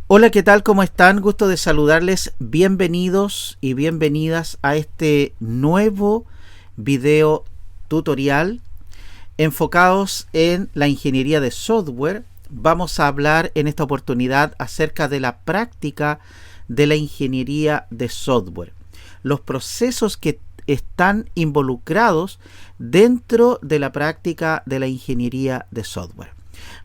Hola, ¿qué tal? ¿Cómo están? Gusto de saludarles. Bienvenidos y bienvenidas a este nuevo video tutorial enfocados en la ingeniería de software. Vamos a hablar en esta oportunidad acerca de la práctica de la ingeniería de software, los procesos que están involucrados dentro de la práctica de la ingeniería de software.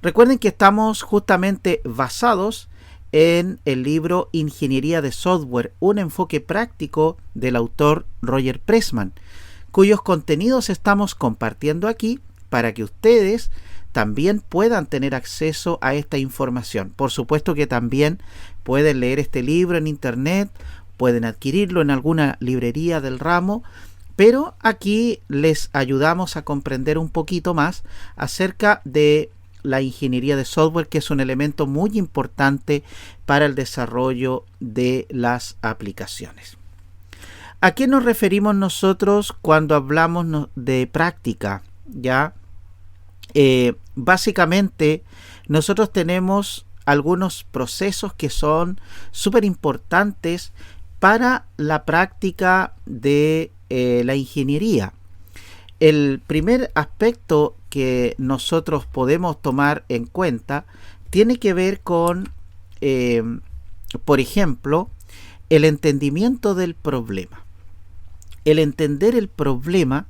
Recuerden que estamos justamente basados en el libro Ingeniería de Software, un enfoque práctico del autor Roger Pressman, cuyos contenidos estamos compartiendo aquí para que ustedes también puedan tener acceso a esta información. Por supuesto que también pueden leer este libro en internet, pueden adquirirlo en alguna librería del ramo, pero aquí les ayudamos a comprender un poquito más acerca de la ingeniería de software, que es un elemento muy importante para el desarrollo de las aplicaciones. ¿A qué nos referimos nosotros cuando hablamos de práctica? Básicamente nosotros tenemos algunos procesos que son súper importantes para la práctica de la ingeniería. El primer aspecto que nosotros podemos tomar en cuenta tiene que ver con, por ejemplo, el entendimiento del problema. El entender el problema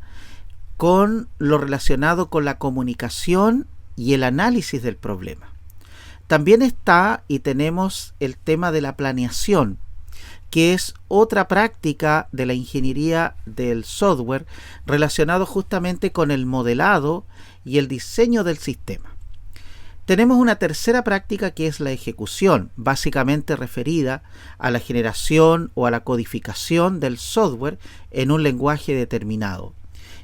con lo relacionado con la comunicación y el análisis del problema. También está y tenemos el tema de la planeación, que es otra práctica de la ingeniería del software relacionado justamente con el modelado y el diseño del sistema. Tenemos una tercera práctica que es la ejecución, básicamente referida a la generación o a la codificación del software en un lenguaje determinado.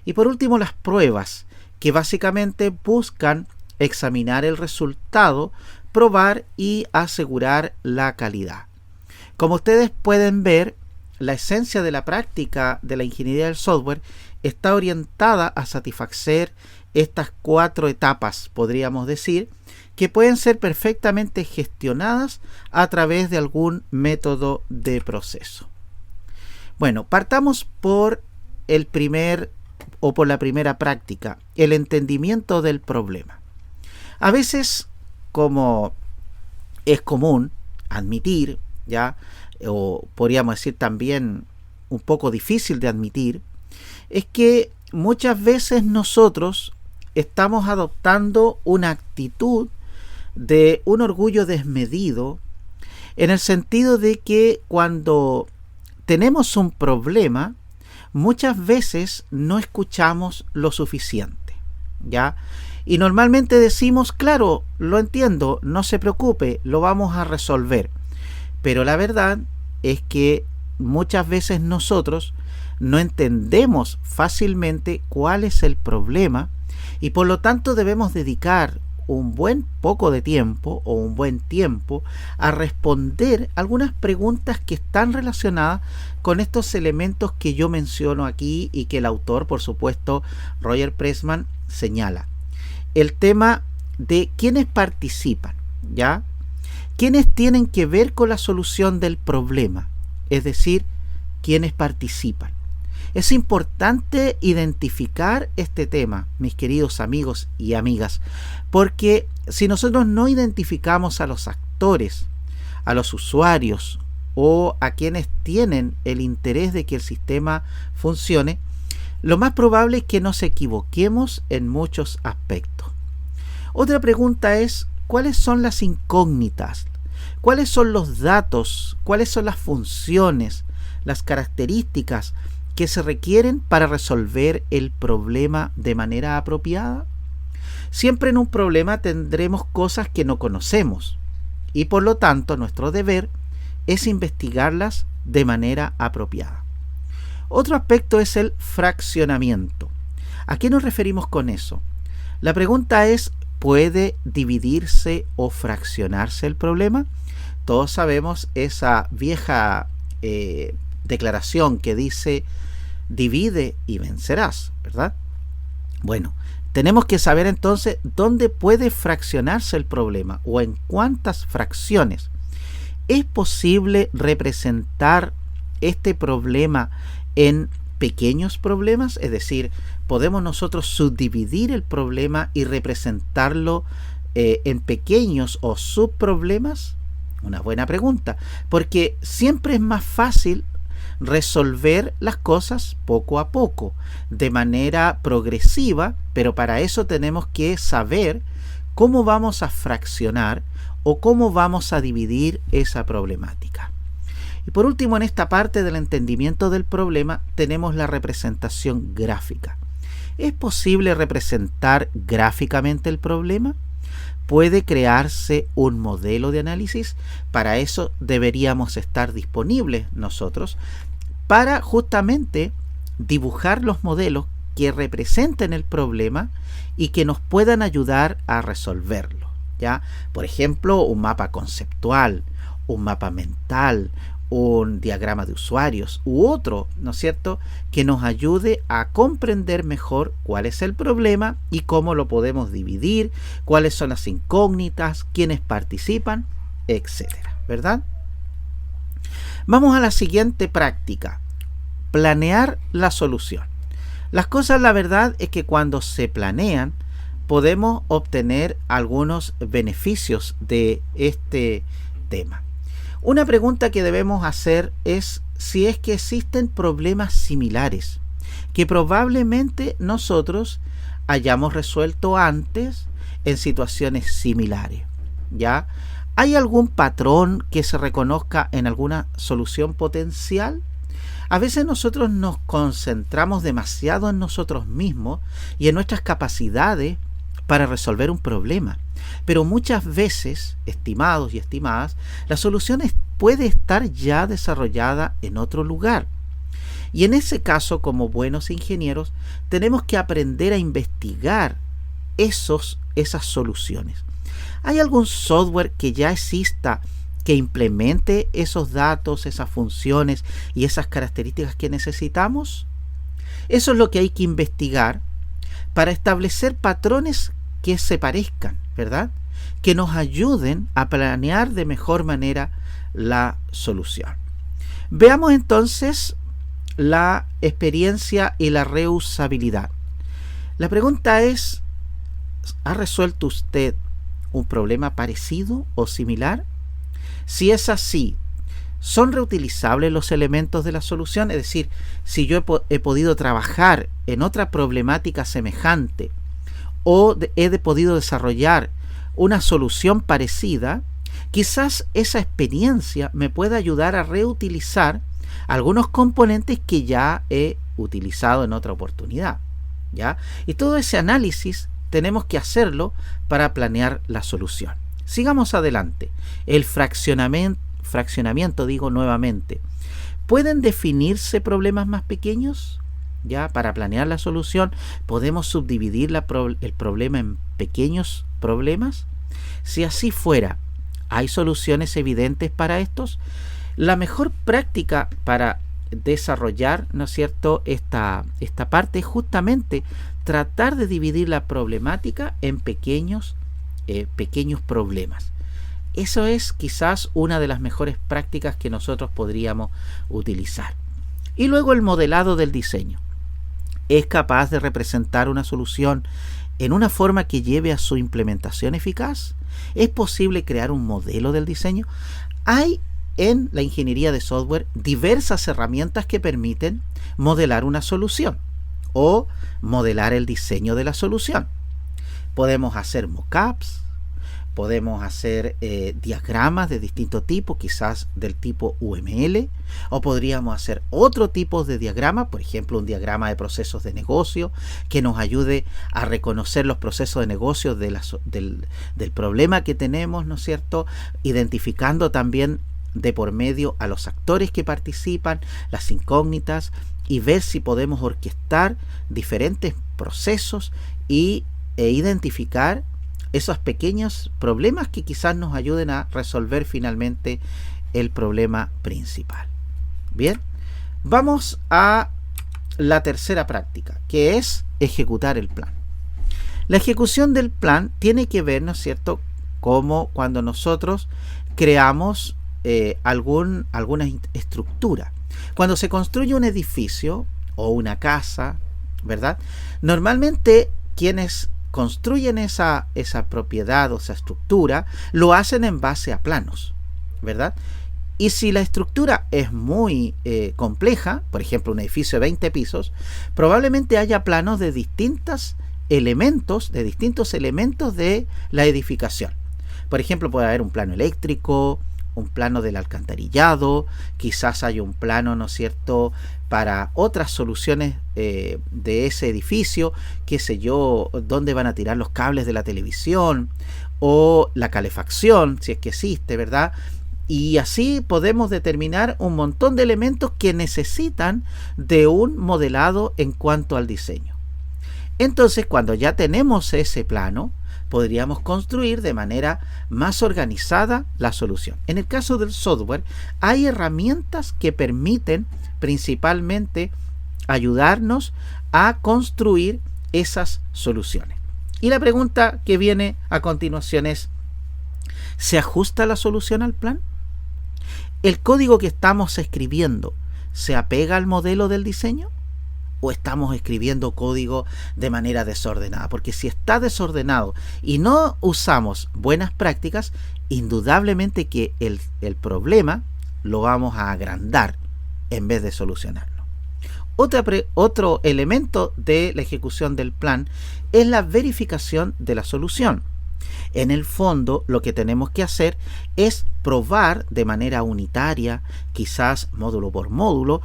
Y por último, las pruebas, que básicamente buscan examinar el resultado, probar y asegurar la calidad. Como ustedes pueden ver, la esencia de la práctica de la ingeniería del software está orientada a satisfacer estas 4 etapas, podríamos decir, que pueden ser perfectamente gestionadas a través de algún método de proceso. Bueno, partamos por la primera práctica, el entendimiento del problema. A veces, como es común admitir, o podríamos decir también un poco difícil de admitir, es que muchas veces nosotros estamos adoptando una actitud de un orgullo desmedido, en el sentido de que cuando tenemos un problema, muchas veces no escuchamos lo suficiente, y normalmente decimos, claro, lo entiendo, no se preocupe, lo vamos a resolver. Pero la verdad es que muchas veces nosotros no entendemos fácilmente cuál es el problema y por lo tanto debemos dedicar un buen poco de tiempo o un buen tiempo a responder algunas preguntas que están relacionadas con estos elementos que yo menciono aquí y que el autor, por supuesto, Roger Pressman, señala. El tema de quiénes participan, ¿quiénes tienen que ver con la solución del problema? Es decir, ¿quiénes participan? Es importante identificar este tema, mis queridos amigos y amigas, porque si nosotros no identificamos a los actores, a los usuarios o a quienes tienen el interés de que el sistema funcione, lo más probable es que nos equivoquemos en muchos aspectos. Otra pregunta es, ¿cuáles son las incógnitas? ¿Cuáles son los datos? ¿Cuáles son las funciones, las características que se requieren para resolver el problema de manera apropiada? Siempre en un problema tendremos cosas que no conocemos y por lo tanto nuestro deber es investigarlas de manera apropiada. Otro aspecto es el fraccionamiento. ¿A qué nos referimos con eso? La pregunta es, ¿puede dividirse o fraccionarse el problema? Todos sabemos esa vieja declaración que dice, divide y vencerás, ¿verdad? Bueno, tenemos que saber entonces dónde puede fraccionarse el problema o en cuántas fracciones. ¿Es posible representar este problema en pequeños problemas? Es decir, ¿podemos nosotros subdividir el problema y representarlo en pequeños o subproblemas? Una buena pregunta, porque siempre es más fácil resolver las cosas poco a poco, de manera progresiva, pero para eso tenemos que saber cómo vamos a fraccionar o cómo vamos a dividir esa problemática. Y por último, en esta parte del entendimiento del problema tenemos la representación gráfica. ¿Es posible representar gráficamente el problema? ¿Puede crearse un modelo de análisis? Para eso deberíamos estar disponibles nosotros para justamente dibujar los modelos que representen el problema y que nos puedan ayudar a resolverlo, ¿ya? Por ejemplo, un mapa conceptual, un mapa mental, un diagrama de usuarios u otro, ¿no es cierto?, que nos ayude a comprender mejor cuál es el problema y cómo lo podemos dividir, cuáles son las incógnitas, quiénes participan, etcétera, ¿verdad? Vamos a la siguiente práctica: planear la solución. Las cosas, la verdad es que cuando se planean podemos obtener algunos beneficios de este tema. Una pregunta que debemos hacer es si es que existen problemas similares que probablemente nosotros hayamos resuelto antes en situaciones similares, ¿ya? ¿Hay algún patrón que se reconozca en alguna solución potencial? A veces nosotros nos concentramos demasiado en nosotros mismos y en nuestras capacidades para resolver un problema. Pero muchas veces, estimados y estimadas, la solución puede estar ya desarrollada en otro lugar. Y en ese caso, como buenos ingenieros, tenemos que aprender a investigar esas soluciones. ¿Hay algún software que ya exista que implemente esos datos, esas funciones y esas características que necesitamos? Eso es lo que hay que investigar para establecer patrones que se parezcan, ¿verdad?, que nos ayuden a planear de mejor manera la solución. Veamos entonces la experiencia y la reusabilidad. La pregunta es: ¿ha resuelto usted un problema parecido o similar? Si es así, ¿son reutilizables los elementos de la solución? Es decir, si yo he podido trabajar en otra problemática semejante o he podido desarrollar una solución parecida, quizás esa experiencia me pueda ayudar a reutilizar algunos componentes que ya he utilizado en otra oportunidad, ¿ya? Y todo ese análisis tenemos que hacerlo para planear la solución. Sigamos adelante. El fraccionamiento, digo nuevamente. ¿Pueden definirse problemas más pequeños? Ya, para planear la solución, ¿podemos subdividir el problema en pequeños problemas? Si así fuera, ¿hay soluciones evidentes para estos? La mejor práctica para desarrollar, ¿no es cierto?, esta parte es justamente tratar de dividir la problemática en pequeños problemas. Eso es quizás una de las mejores prácticas que nosotros podríamos utilizar. Y luego el modelado del diseño. ¿Es capaz de representar una solución en una forma que lleve a su implementación eficaz? ¿Es posible crear un modelo del diseño? Hay en la ingeniería de software diversas herramientas que permiten modelar una solución o modelar el diseño de la solución. Podemos hacer mockups, podemos hacer diagramas de distinto tipo, quizás del tipo UML, o podríamos hacer otro tipo de diagrama, por ejemplo un diagrama de procesos de negocio que nos ayude a reconocer los procesos de negocio del problema que tenemos, ¿no es cierto?, identificando también de por medio a los actores que participan, las incógnitas, y ver si podemos orquestar diferentes procesos e identificar esos pequeños problemas que quizás nos ayuden a resolver finalmente el problema principal. Bien, vamos a la tercera práctica, que es ejecutar el plan. La ejecución del plan tiene que ver, ¿no es cierto?, como cuando nosotros creamos alguna estructura. Cuando se construye un edificio o una casa, ¿verdad? Normalmente quienes construyen esa propiedad o esa estructura lo hacen en base a planos, ¿verdad? Y si la estructura es muy compleja, por ejemplo un edificio de 20 pisos, probablemente haya planos de distintos elementos de la edificación. Por ejemplo, puede haber un plano eléctrico, un plano del alcantarillado, quizás hay un plano, ¿no es cierto?, para otras soluciones de ese edificio, qué sé yo, dónde van a tirar los cables de la televisión o la calefacción, si es que existe, ¿verdad? Y así podemos determinar un montón de elementos que necesitan de un modelado en cuanto al diseño. Entonces, cuando ya tenemos ese plano, podríamos construir de manera más organizada la solución. En el caso del software, hay herramientas que permiten principalmente ayudarnos a construir esas soluciones. Y la pregunta que viene a continuación es, ¿se ajusta la solución al plan? ¿El código que estamos escribiendo se apega al modelo del diseño? ¿O estamos escribiendo código de manera desordenada? Porque si está desordenado y no usamos buenas prácticas, indudablemente que el problema lo vamos a agrandar en vez de solucionarlo. Otro elemento de la ejecución del plan es la verificación de la solución. En el fondo, lo que tenemos que hacer es probar de manera unitaria, quizás módulo por módulo,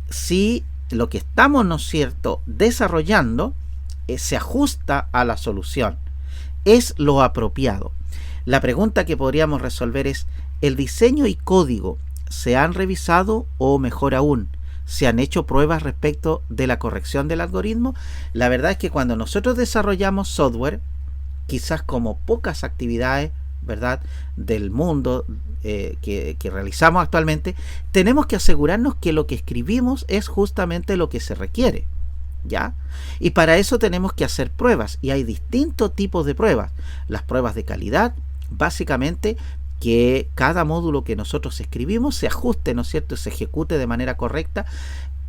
si lo que estamos, ¿no es cierto?, desarrollando se ajusta a la solución, es lo apropiado. La pregunta que podríamos resolver es, ¿el diseño y código se han revisado o, mejor aún, se han hecho pruebas respecto de la corrección del algoritmo? La verdad es que cuando nosotros desarrollamos software, quizás como pocas actividades, ¿verdad?, del mundo que realizamos actualmente, tenemos que asegurarnos que lo que escribimos es justamente lo que se requiere, ¿ya? Y para eso tenemos que hacer pruebas, y hay distintos tipos de pruebas. Las pruebas de calidad, básicamente que cada módulo que nosotros escribimos se ajuste, ¿no es cierto?, se ejecute de manera correcta,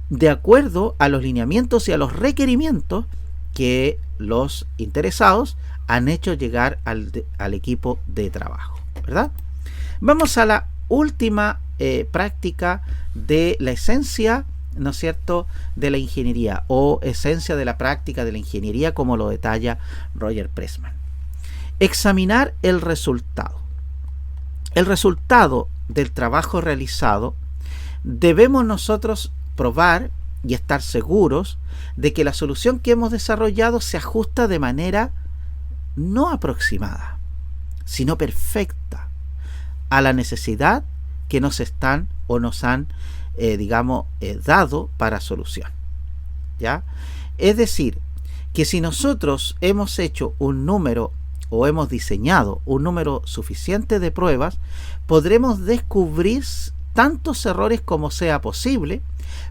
de acuerdo a los lineamientos y a los requerimientos que los interesados han hecho llegar al equipo de trabajo, ¿verdad? Vamos a la última práctica de la esencia, ¿no es cierto?, de la ingeniería, o esencia de la práctica de la ingeniería, como lo detalla Roger Pressman. Examinar el resultado. El resultado del trabajo realizado debemos nosotros probar y estar seguros de que la solución que hemos desarrollado se ajusta de manera no aproximada, sino perfecta a la necesidad que nos están o nos han dado para solución, ¿ya? Es decir, que si nosotros hemos hecho un número o hemos diseñado un número suficiente de pruebas, podremos descubrir tantos errores como sea posible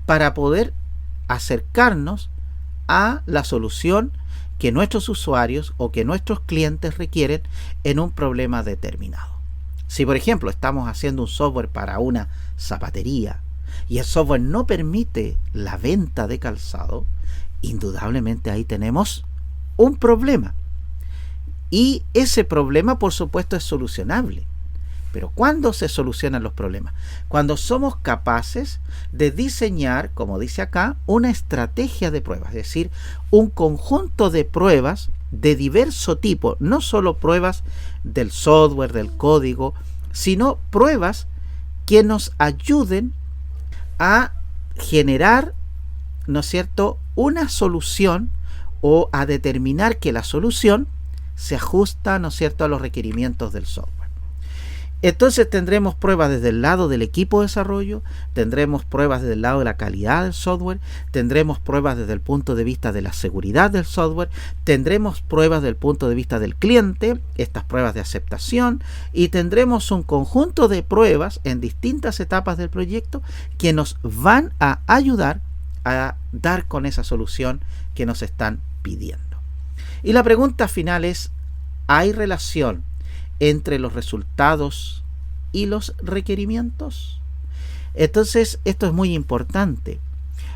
para poder acercarnos a la solución que nuestros usuarios o que nuestros clientes requieren en un problema determinado. Si por ejemplo estamos haciendo un software para una zapatería y el software no permite la venta de calzado, indudablemente ahí tenemos un problema. Y ese problema, por supuesto, es solucionable. Pero ¿cuándo se solucionan los problemas? Cuando somos capaces de diseñar, como dice acá, una estrategia de pruebas, es decir, un conjunto de pruebas de diverso tipo, no solo pruebas del software, del código, sino pruebas que nos ayuden a generar, ¿no es cierto?, una solución, o a determinar que la solución se ajusta, ¿no es cierto?, a los requerimientos del software. Entonces tendremos pruebas desde el lado del equipo de desarrollo, tendremos pruebas desde el lado de la calidad del software, tendremos pruebas desde el punto de vista de la seguridad del software, tendremos pruebas desde el punto de vista del cliente, estas pruebas de aceptación, y tendremos un conjunto de pruebas en distintas etapas del proyecto que nos van a ayudar a dar con esa solución que nos están pidiendo. Y la pregunta final es, ¿hay relación entre los resultados y los requerimientos. Entonces, esto es muy importante.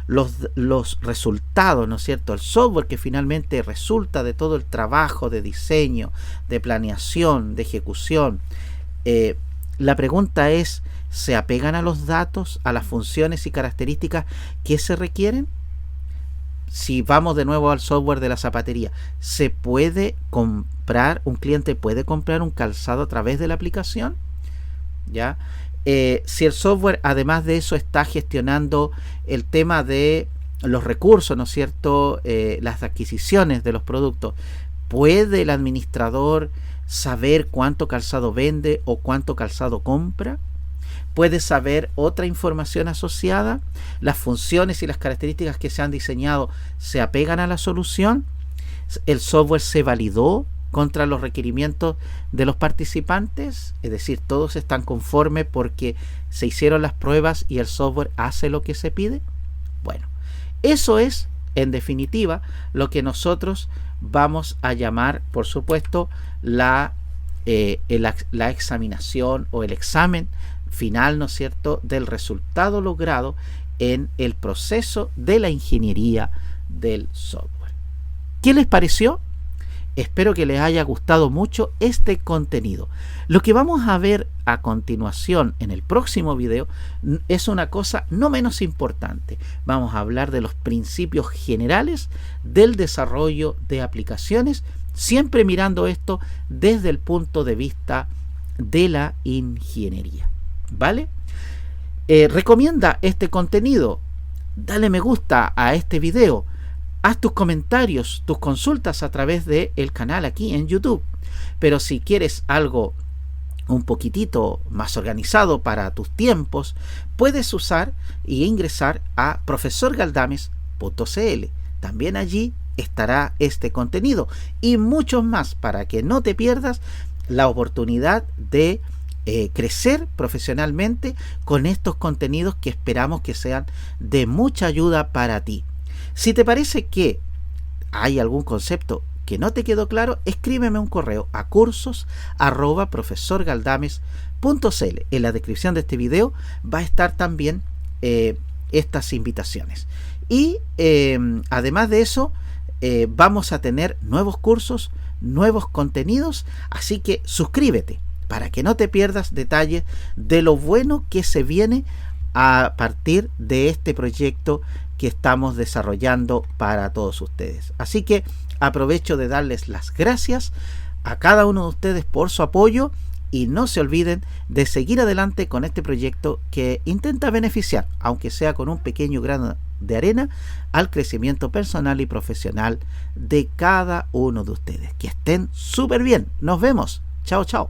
Los resultados, ¿no es cierto? El software que finalmente resulta de todo el trabajo de diseño, de planeación, de ejecución. La pregunta es, ¿se apegan a los datos, a las funciones y características que se requieren? Si vamos de nuevo al software de la zapatería, ¿se puede comprar, un cliente puede comprar un calzado a través de la aplicación? ¿Ya? Si el software además de eso está gestionando el tema de los recursos, ¿no es cierto? Las adquisiciones de los productos, ¿puede el administrador saber cuánto calzado vende o cuánto calzado compra? ¿Puede saber otra información asociada? ¿Las funciones y las características que se han diseñado se apegan a la solución? ¿El software se validó contra los requerimientos de los participantes? Es decir, todos están conformes porque se hicieron las pruebas y el software hace lo que se pide. Bueno, eso es, en definitiva, lo que nosotros vamos a llamar, por supuesto, la examinación o el examen final, ¿no es cierto?, del resultado logrado en el proceso de la ingeniería del software. ¿Qué les pareció? Espero que les haya gustado mucho este contenido. Lo que vamos a ver a continuación en el próximo video es una cosa no menos importante. Vamos a hablar de los principios generales del desarrollo de aplicaciones, siempre mirando esto desde el punto de vista de la ingeniería. ¿Vale? Recomienda este contenido, dale me gusta a este video, haz tus comentarios, tus consultas a través del canal aquí en YouTube. Pero si quieres algo un poquitito más organizado para tus tiempos, puedes usar y ingresar a profesorgaldames.cl. También allí estará este contenido y muchos más para que no te pierdas la oportunidad de crecer profesionalmente con estos contenidos que esperamos que sean de mucha ayuda para ti. Si te parece que hay algún concepto que no te quedó claro, escríbeme un correo a cursos@profesorgaldames.cl. En la descripción de este video va a estar también estas invitaciones. Y además de eso, vamos a tener nuevos cursos, nuevos contenidos, así que suscríbete para que no te pierdas detalles de lo bueno que se viene a partir de este proyecto que estamos desarrollando para todos ustedes. Así que aprovecho de darles las gracias a cada uno de ustedes por su apoyo y no se olviden de seguir adelante con este proyecto que intenta beneficiar, aunque sea con un pequeño grano de arena, al crecimiento personal y profesional de cada uno de ustedes. Que estén súper bien. Nos vemos. Chao, chao.